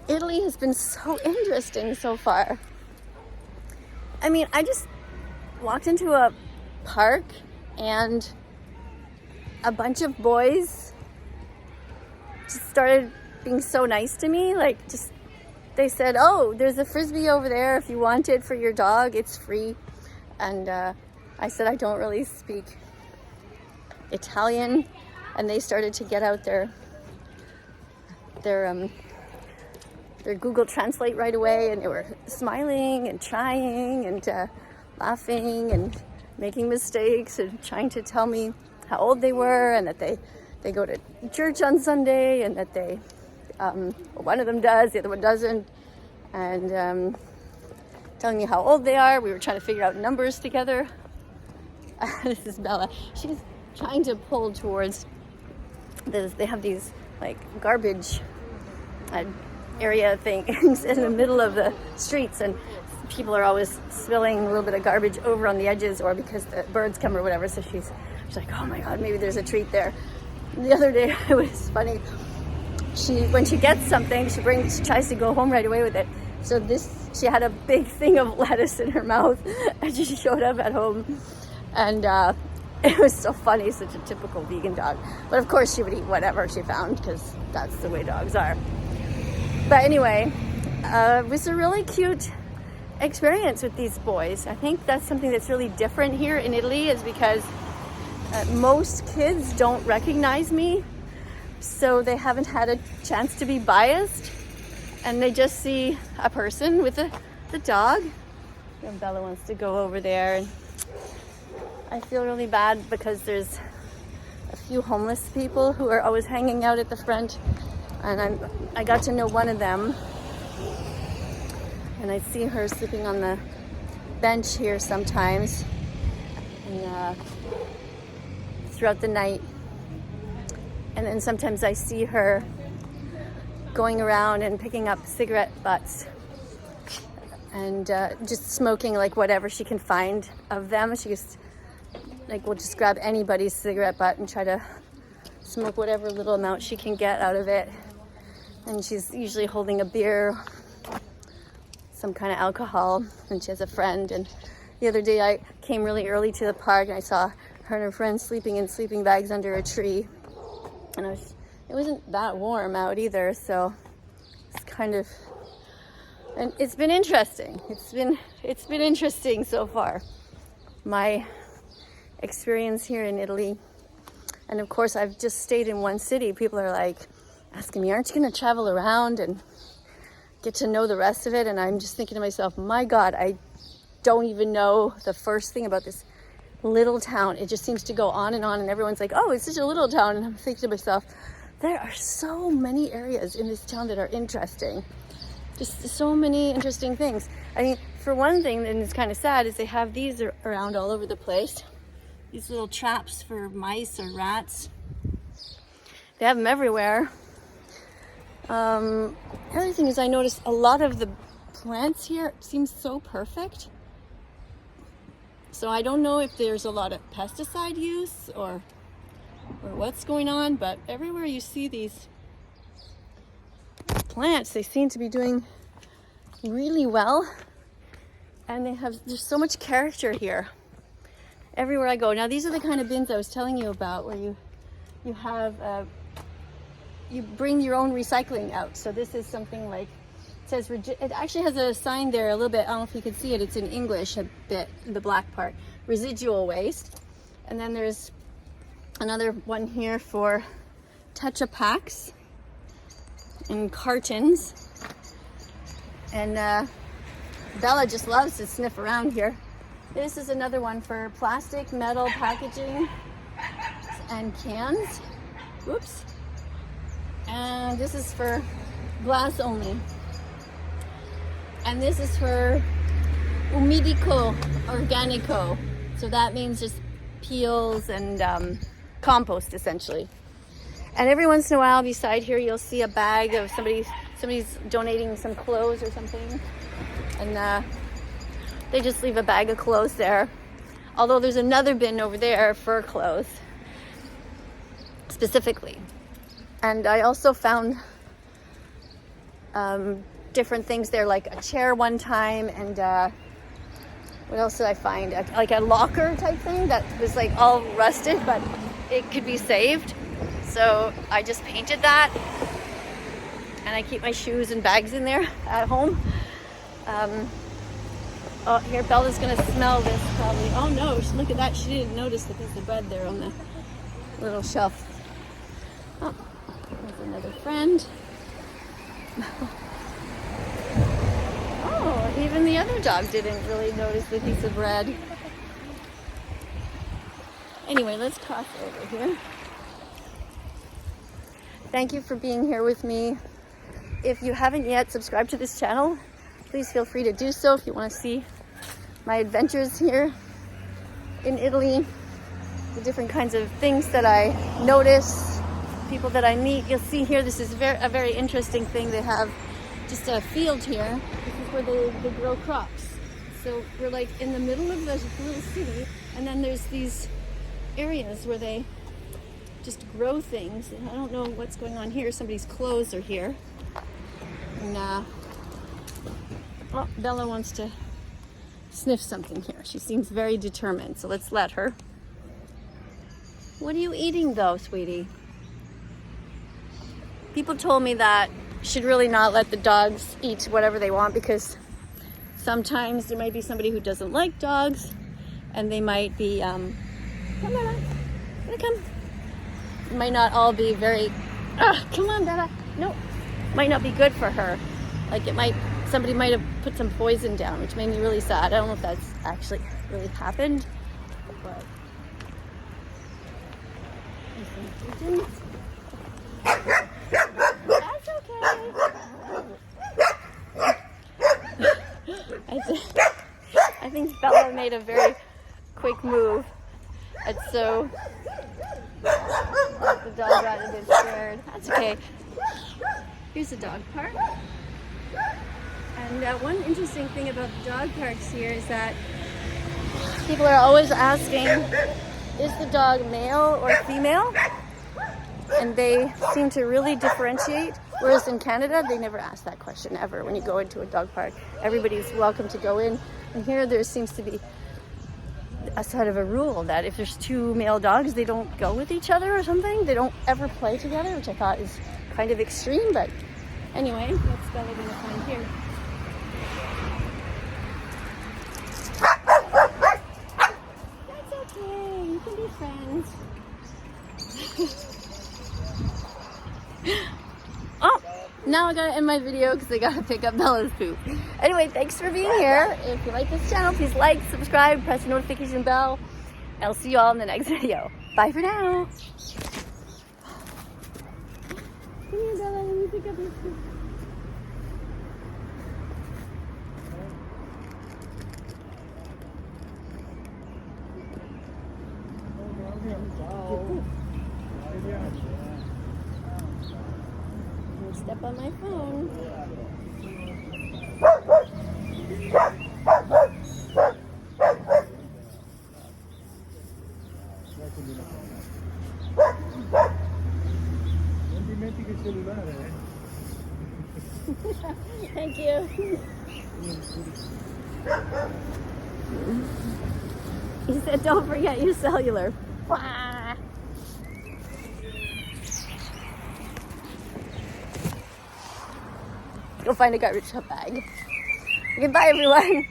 Italy has been so interesting so far. I mean, I just walked into a park and a bunch of boys just started being so nice to me. Like, just, they said, oh, there's a Frisbee over there if you want it for your dog, it's free. And I said, I don't really speak Italian. And they started to get out their Google Translate right away, and they were smiling and trying and laughing and making mistakes and trying to tell me how old they were and that they go to church on Sunday and that they one of them does, the other one doesn't, and telling me how old they are. We were trying to figure out numbers together. This is Bella. She's trying to pull towards this. They have these like garbage area things in the middle of the streets, and people are always spilling a little bit of garbage over on the edges, or because the birds come or whatever. So she's like, oh my god, maybe there's a treat there. And the other day it was funny. When she gets something, she tries to go home right away with it. So she had a big thing of lettuce in her mouth, and she showed up at home, and it was so funny, such a typical vegan dog. But of course she would eat whatever she found, because that's the way dogs are. But anyway, it was a really cute experience with these boys. I think that's something that's really different here in Italy, is because most kids don't recognize me, so they haven't had a chance to be biased, and they just see a person with the dog. And Bella wants to go over there, and I feel really bad because there's a few homeless people who are always hanging out at the front, and I got to know one of them, and I see her sleeping on the bench here sometimes, and throughout the night. And then sometimes I see her going around and picking up cigarette butts and just smoking like whatever she can find of them. She just will just grab anybody's cigarette butt and try to smoke whatever little amount she can get out of it. And she's usually holding a beer, some kind of alcohol, and she has a friend. And the other day I came really early to the park, and I saw her and her friend sleeping in sleeping bags under a tree. And it wasn't that warm out either, so it's kind of, and it's been interesting. It's been interesting so far, my experience here in Italy. And of course, I've just stayed in one city. People are like asking me, aren't you going to travel around and get to know the rest of it? And I'm just thinking to myself, my God, I don't even know the first thing about this little town. It just seems to go on, and everyone's like, oh, it's such a little town. And I'm thinking to myself, there are so many areas in this town that are interesting. Just so many interesting things. I mean, for one thing, and it's kind of sad, is they have these around all over the place. These little traps for mice or rats. They have them everywhere. The other thing is, I noticed a lot of the plants here seem so perfect. So I don't know if there's a lot of pesticide use or what's going on, but everywhere you see these plants, they seem to be doing really well, and there's so much character here everywhere I go. Now these are the kind of bins I was telling you about, where you have you bring your own recycling out. So this is something like, it actually has a sign there a little bit, I don't know if you can see it, it's in English a bit, the black part, residual waste. And then there's another one here for Tetra Paks and cartons. And Bella just loves to sniff around here. This is another one for plastic, metal packaging and cans. Whoops. And this is for glass only. And this is for umidico organico. So that means just peels and compost, essentially. And every once in a while beside here, you'll see a bag of somebody's donating some clothes or something. And they just leave a bag of clothes there. Although there's another bin over there for clothes, specifically. And I also found different things there, like a chair one time, and what else did I find? Like a locker type thing that was like all rusted, but it could be saved. So I just painted that, and I keep my shoes and bags in there at home. Oh, here, Bella's gonna smell this probably. Oh no, look at that. She didn't notice the piece of bread there on the little shelf. Oh, there's another friend. Oh, even the other dog didn't really notice the piece of bread. Anyway, let's cross over here. Thank you for being here with me. If you haven't yet subscribed to this channel, please feel free to do so if you want to see my adventures here in Italy, the different kinds of things that I notice, people that I meet. You'll see here, this is a very interesting thing. They have just a field here. This is where they grow crops. So we're like in the middle of this little city, and then there's these areas where they just grow things. And I don't know what's going on here. Somebody's clothes are here. And oh, Bella wants to sniff something here. She seems very determined, so let's let her. What are you eating though, sweetie? People told me that you should really not let the dogs eat whatever they want, because sometimes there might be somebody who doesn't like dogs, and they might be come Bella, come. It might not all be very come on Bella, no, might not be good for her. Like somebody might have put some poison down, which made me really sad. I don't know if that's actually really happened, but that's okay. I think Bella made a very quick move, and so the dog got a bit scared. That's okay. Here's the dog park. And one interesting thing about the dog parks here is that people are always asking, is the dog male or female? And they seem to really differentiate. Whereas in Canada, they never ask that question ever when you go into a dog park. Everybody's welcome to go in. And here there seems to be a sort of a rule that if there's two male dogs, they don't go with each other or something. They don't ever play together, which I thought is kind of extreme. But anyway, what's Bella going to find here? That's okay. You can be friends. Oh, now I gotta end my video because I gotta pick up Bella's poop. Anyway, thanks for being here. If you like this channel, please like, subscribe, press the notification bell, and I'll see you all in the next video. Bye for now. Come here, Bella, let me pick up your poop. Step on my phone. Non dimentichi il cellulare, Thank you. He said, don't forget your cellular. Go find a garbage bag. Goodbye, everyone.